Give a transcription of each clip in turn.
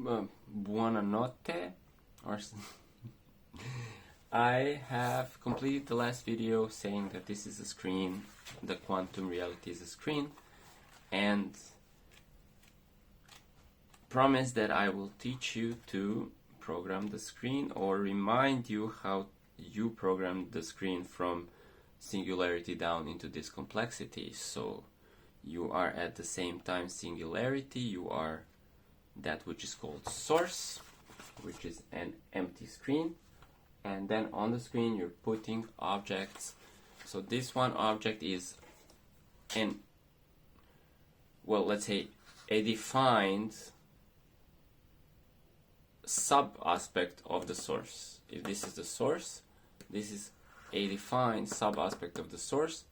Buonanotte, or I have completed the last video saying that this is a screen, the quantum reality is a screen, and promise that I will teach you to program the screen or remind you how you program the screen from singularity down into this complexity. So you are at the same time singularity, you are that which is called source, which is an empty screen, and then on the screen you're putting objects. So this one object is let's say a defined sub-aspect of the source. If this is the source, this is a defined sub-aspect of the source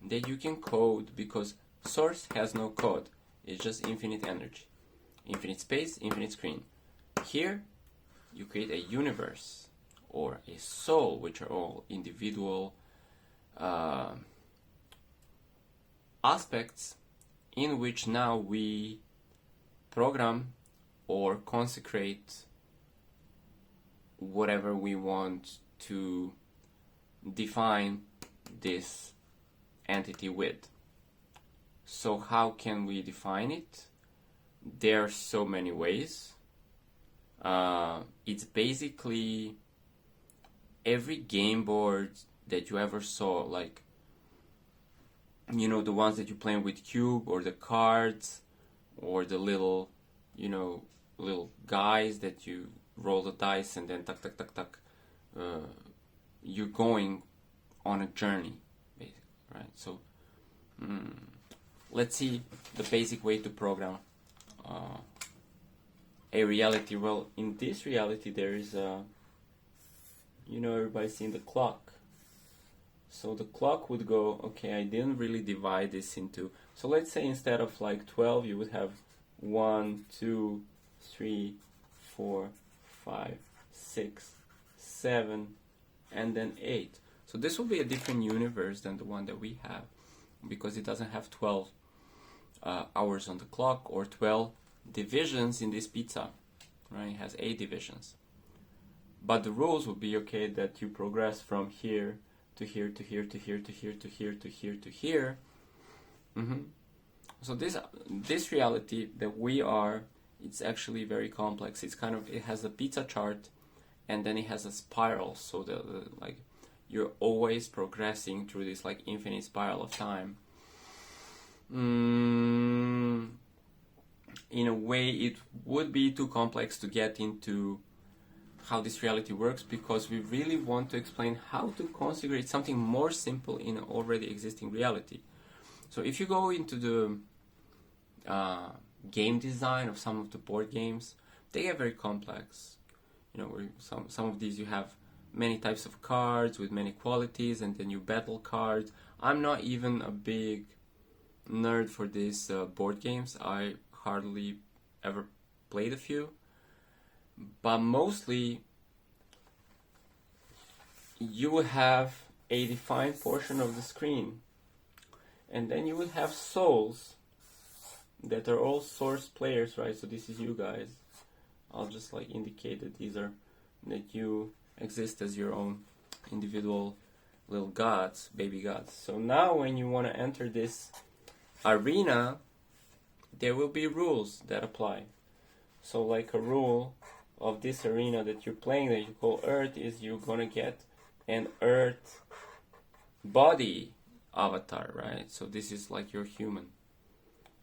that you can code, because source has no code. It's just infinite energy, infinite space, infinite screen. Here you create a universe or a soul, which are all individual aspects in which now we program or consecrate whatever we want to define this entity with. So how can we define it? There are so many ways. It's basically every game board that you ever saw, like, you know, the ones that you play with cube, or the cards, or the little, you know, little guys that you roll the dice and then tuck, tuck, tuck, tuck. You're going on a journey, basically, right? So let's see the basic way to program a reality. Well, in this reality there is you know, everybody's seen the clock. So the clock would go, okay, I didn't really divide this into, so let's say instead of like 12 you would have 1, 2, 3, 4, 5, 6, 7, and then 8. So this will be a different universe than the one that we have, because it doesn't have 12 hours on the clock or 12 divisions in this pizza, right? It has 8 divisions. But the rules would be, okay, that you progress from here to here to here to here to here to here to here to here. So this reality that we are, it's actually very complex. It's kind of, it has a pizza chart, and then it has a spiral. So like you're always progressing through this like infinite spiral of time. In a way, it would be too complex to get into how this reality works, because we really want to explain how to consecrate something more simple in an already existing reality. So if you go into the game design of some of the board games, they get very complex. You know, where some of these you have many types of cards with many qualities, and then you battle cards. I'm not even a big nerd for these board games. I hardly ever played a few, but mostly you will have a defined portion of the screen, and then you will have souls that are all source players, right? So this is you guys. I'll just like indicate that these are, that you exist as your own individual little gods, baby gods. So now when you want to enter this arena, there will be rules that apply. So like a rule of this arena that you're playing that you call Earth is you're gonna get an Earth body avatar, right? So this is like your human.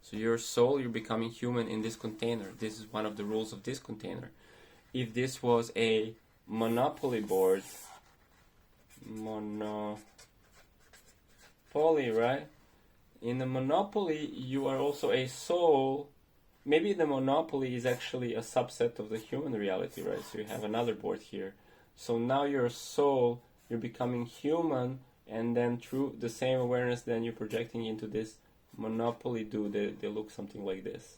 So your soul, you're becoming human in this container. This is one of the rules of this container. If this was a Monopoly board, Monopoly, right? In the Monopoly, you are also a soul. Maybe the Monopoly is actually a subset of the human reality, right? So you have another board here. So now you're a soul, you're becoming human, and then through the same awareness, then you're projecting into this Monopoly dude. They look something like this.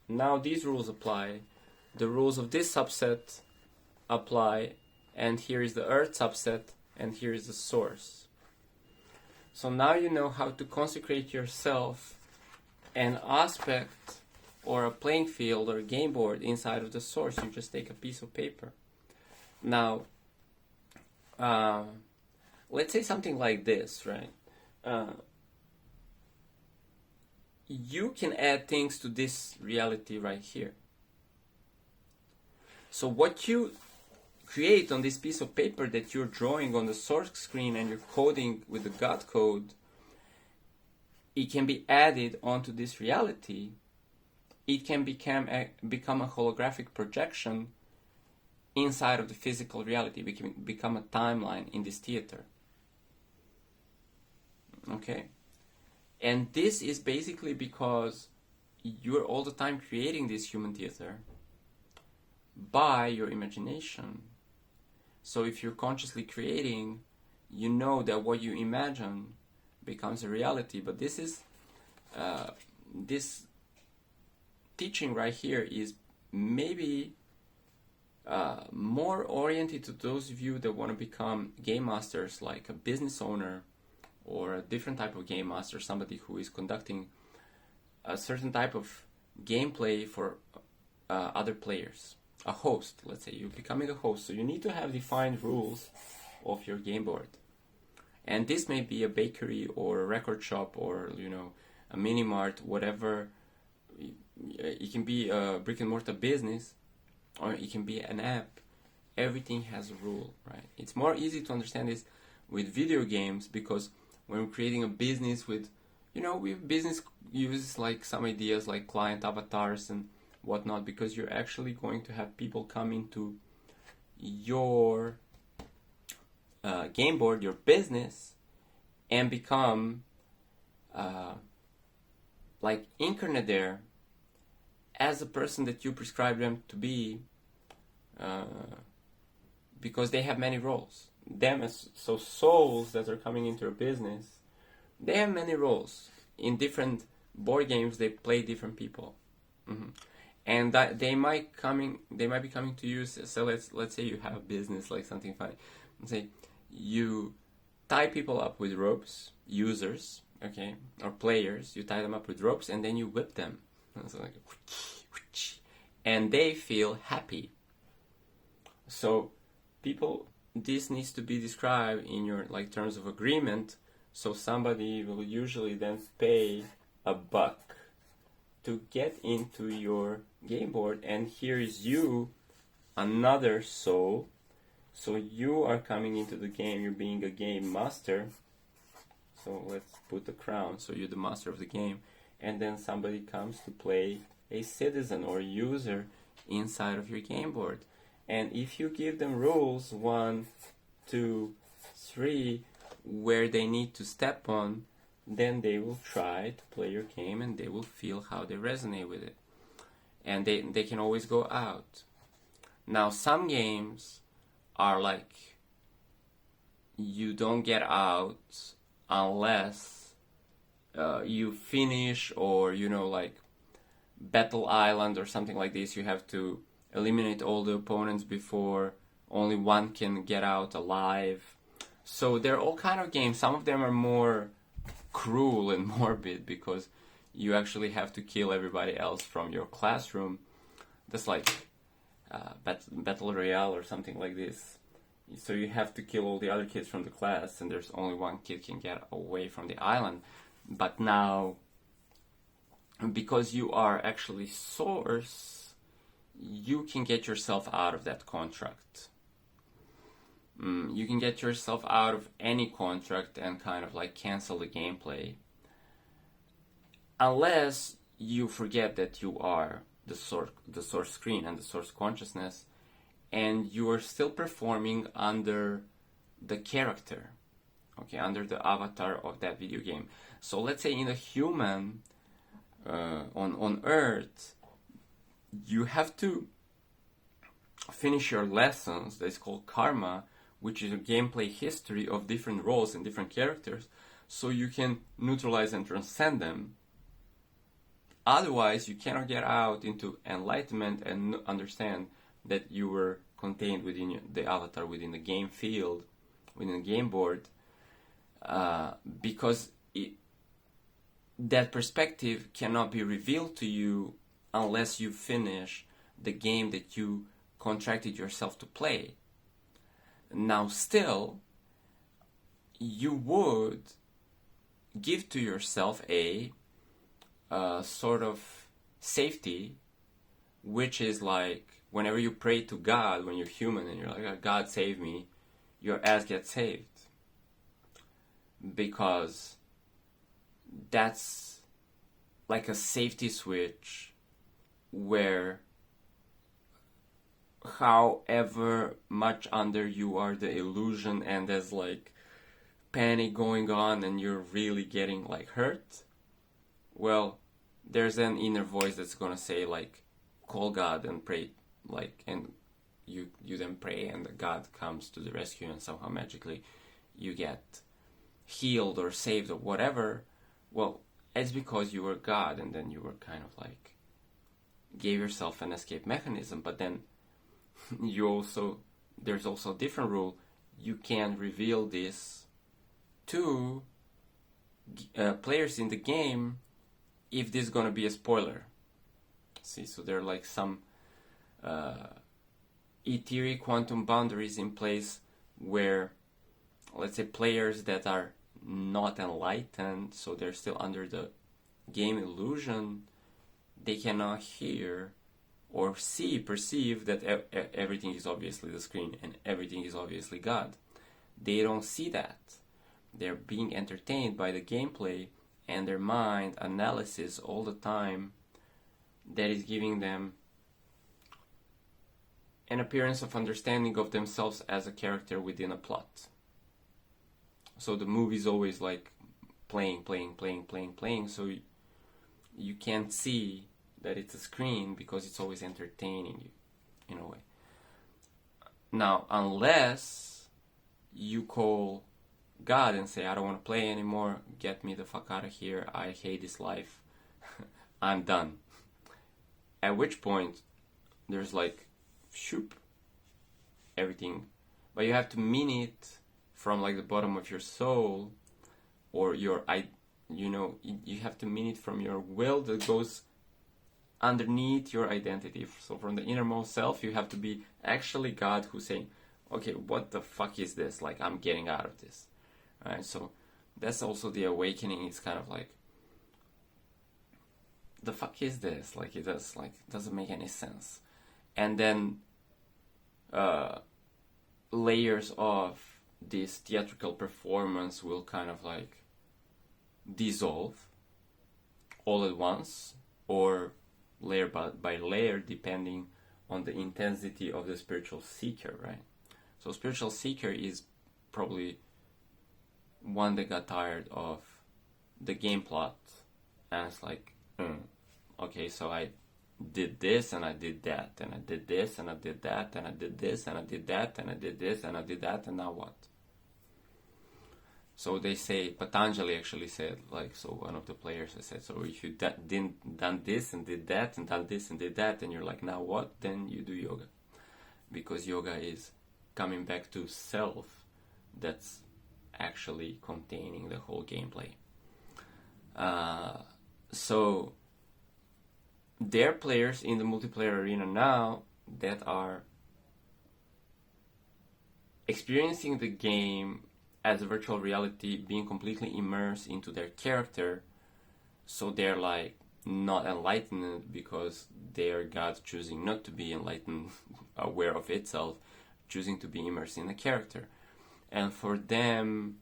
Now these rules apply. The rules of this subset apply, and here is the Earth subset, and here is the source. So now you know how to consecrate yourself an aspect or a playing field or a game board inside of the source. You just take a piece of paper. Now, let's say something like this, right? You can add things to this reality right here. So what you create on this piece of paper that you're drawing on the source screen and you're coding with the God code, it can be added onto this reality. It can become a holographic projection inside of the physical reality. It can become a timeline in this theater. Okay? And this is basically because you're all the time creating this human theater by your imagination. So if you're consciously creating, you know that what you imagine becomes a reality. But this is this teaching right here is maybe more oriented to those of you that want to become game masters, like a business owner or a different type of game master, somebody who is conducting a certain type of gameplay for other players. A host, let's say you're becoming a host, so you need to have defined rules of your game board. And this may be a bakery or a record shop or, you know, a mini mart, whatever. It can be a brick and mortar business, or it can be an app. Everything has a rule, right? It's more easy to understand this with video games, because when we're creating a business with, you know, business uses like some ideas like client avatars and whatnot, because you're actually going to have people come into your game board, your business, and become like incarnate there as a person that you prescribe them to be, because they have many roles. So souls that are coming into a business, they have many roles. In different board games, they play different people. Mm-hmm. And that they might be coming to you. So let's say you have a business, like something funny. Let's say you tie people up with ropes, users, okay, or players. You tie them up with ropes, and then you whip them. So like, and they feel happy. So this needs to be described in your like terms of agreement. So somebody will usually then pay $1 to get into your game board, and here is you, another soul. So you are coming into the game, you're being a game master. So let's put the crown, so you're the master of the game, and then somebody comes to play a citizen or user inside of your game board. And if you give them rules 1, 2, 3 where they need to step on, then they will try to play your game and they will feel how they resonate with it. And they can always go out. Now, some games are like, you don't get out unless you finish, or, you know, like Battle Island or something like this. You have to eliminate all the opponents before only one can get out alive. So there are all kind of games. Some of them are more cruel and morbid because you actually have to kill everybody else from your classroom. That's like Battle Royale or something like this. So you have to kill all the other kids from the class, and there's only one kid can get away from the island. But now, because you are actually source, you can get yourself out of that contract. You can get yourself out of any contract and kind of like cancel the gameplay, unless you forget that you are the source screen and the source consciousness, and you are still performing under the character, okay, under the avatar of that video game. So let's say in a human on Earth, you have to finish your lessons. That's called karma, which is a gameplay history of different roles and different characters, so you can neutralize and transcend them. Otherwise, you cannot get out into enlightenment and understand that you were contained within the avatar, within the game field, within the game board, because that perspective cannot be revealed to you unless you finish the game that you contracted yourself to play. Now still, you would give to yourself a sort of safety, which is like whenever you pray to God, when you're human and you're like, God save me, your ass gets saved. Because that's like a safety switch where however much under you are the illusion and there's like panic going on and you're really getting like hurt, well, there's an inner voice that's gonna say like, call God and pray, like, and you then pray and God comes to the rescue and somehow magically you get healed or saved or whatever. Well, it's because you were God and then you were kind of like gave yourself an escape mechanism. But then there's also a different rule. You can reveal this to players in the game if this is going to be a spoiler. See, so there are like some etheric quantum boundaries in place where, let's say, players that are not enlightened, so they're still under the game illusion, they cannot hear or perceive that everything is obviously the screen and everything is obviously God. They don't see that. They're being entertained by the gameplay and their mind analysis all the time that is giving them an appearance of understanding of themselves as a character within a plot. So the movie is always like playing, so you can't see that it's a screen because it's always entertaining you in a way. Now, unless you call God and say, I don't want to play anymore, get me the fuck out of here, I hate this life, I'm done. At which point, there's like, shoop, everything. But you have to mean it from like the bottom of your soul, or you have to mean it from your will that goes underneath your identity. So from the innermost self, you have to be actually God who's saying, okay, what the fuck is this? Like, I'm getting out of this. Right? So that's also the awakening. It's kind of like, the fuck is this? Like, it doesn't make any sense. And then layers of this theatrical performance will kind of like dissolve all at once, or layer by layer, depending on the intensity of the spiritual seeker, right? So spiritual seeker is probably one that got tired of the game plot and it's like, okay, so I did this and I did that and I did this and I did that and I did this and I did that and I did this and I did that, and now what? So they say, Patanjali actually said, like, so one of the players said, so if you didn't done this and did that and done this and did that, and you're like, now what? Then you do yoga. Because yoga is coming back to self that's actually containing the whole gameplay. So there are players in the multiplayer arena now that are experiencing the game as a virtual reality, being completely immersed into their character. So they're like not enlightened because they are God choosing not to be enlightened, aware of itself, choosing to be immersed in a character. And for them,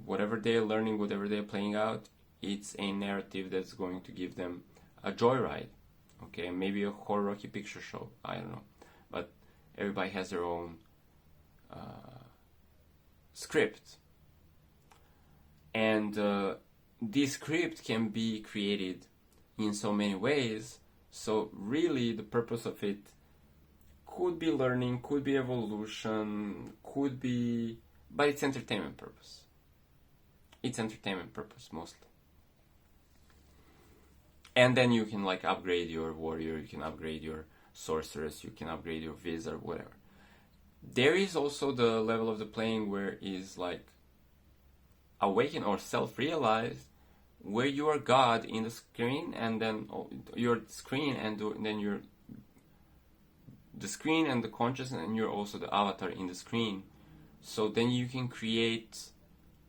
whatever they're learning, whatever they're playing out, it's a narrative that's going to give them a joyride. Okay, maybe a horror Rocky Picture Show, I don't know. But everybody has their own script. And this script can be created in so many ways. So really the purpose of it could be learning, could be evolution, could be... But it's entertainment purpose. It's entertainment purpose mostly. And then you can like upgrade your warrior, you can upgrade your sorceress, you can upgrade your wizard, whatever. There is also the level of the playing where is like awakened or self-realized, where you are God in the screen, and then your screen, and then you're the screen and the consciousness, and you're also the avatar in the screen. So then you can create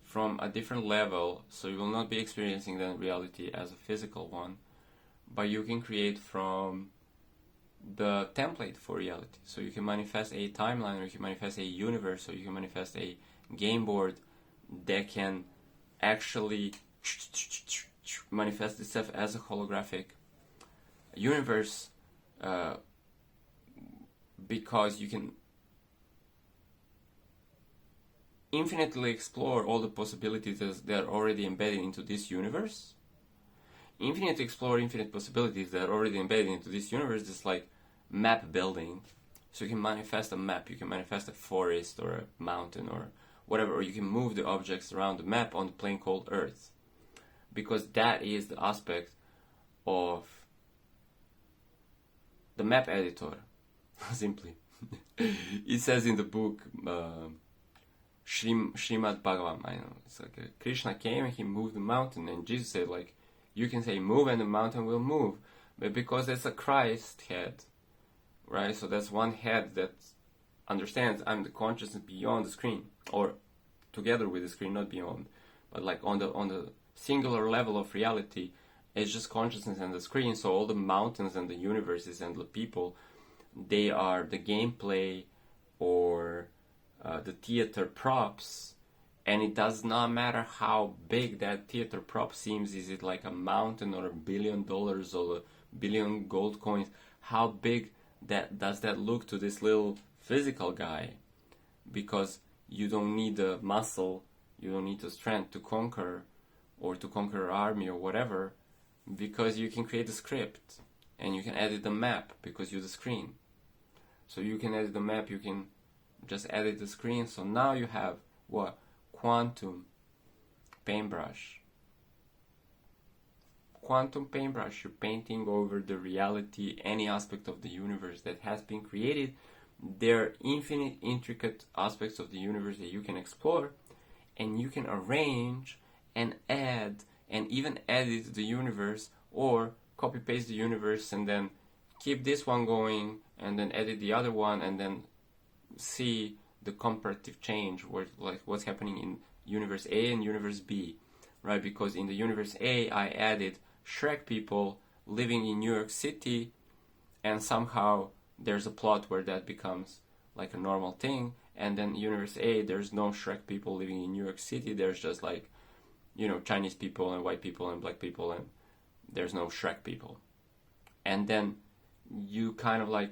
from a different level, so you will not be experiencing the reality as a physical one, but you can create from the template for reality. So you can manifest a timeline, or you can manifest a universe, or you can manifest a game board that can actually manifest itself as a holographic universe, because you can infinitely explore all the possibilities that are already embedded into this universe. Infinitely explore infinite possibilities that are already embedded into this universe, just like map building. So you can manifest a map, you can manifest a forest or a mountain or whatever, or you can move the objects around the map on the plane called Earth. Because that is the aspect of the map editor, simply. It says in the book, Srimad Bhagavatam, I know, it's like Krishna came and he moved the mountain, and Jesus said, like, you can say move and the mountain will move, but because it's a Christ head, right? So that's one head that understands I'm the consciousness beyond the screen, or together with the screen, not beyond, but like on the singular level of reality, it's just consciousness and the screen. So all the mountains and the universes and the people, they are the gameplay or the theater props, and it does not matter how big that theater prop seems. Is it like a mountain or $1 billion or a billion gold coins? How big does that look to this little physical guy? Because you don't need the muscle, you don't need the strength to conquer, or to conquer an army or whatever, because you can create a script and you can edit the map because you're the screen. So you can edit the map, you can just edit the screen. So now you have what? Quantum paintbrush. Quantum paintbrush, you're painting over the reality, any aspect of the universe that has been created. There are infinite, intricate aspects of the universe that you can explore, and you can arrange and add and even edit the universe, or copy paste the universe and then keep this one going and then edit the other one, and then see the comparative change, where like what's happening in universe A and universe B, right? Because in the universe A I added Shrek people living in New York City, and somehow there's a plot where that becomes like a normal thing, and then universe A there's no Shrek people living in New York City, there's just like, you know, Chinese people and white people and black people, and there's no Shrek people. And then you kind of like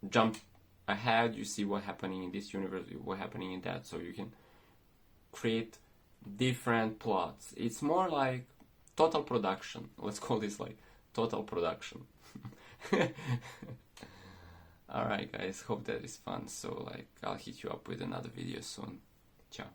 jump ahead, you see what's happening in this universe, what's happening in that, so you can create different plots. It's more like total production. Let's call this like total production. Alright guys, hope that is fun. So like I'll hit you up with another video soon. Ciao.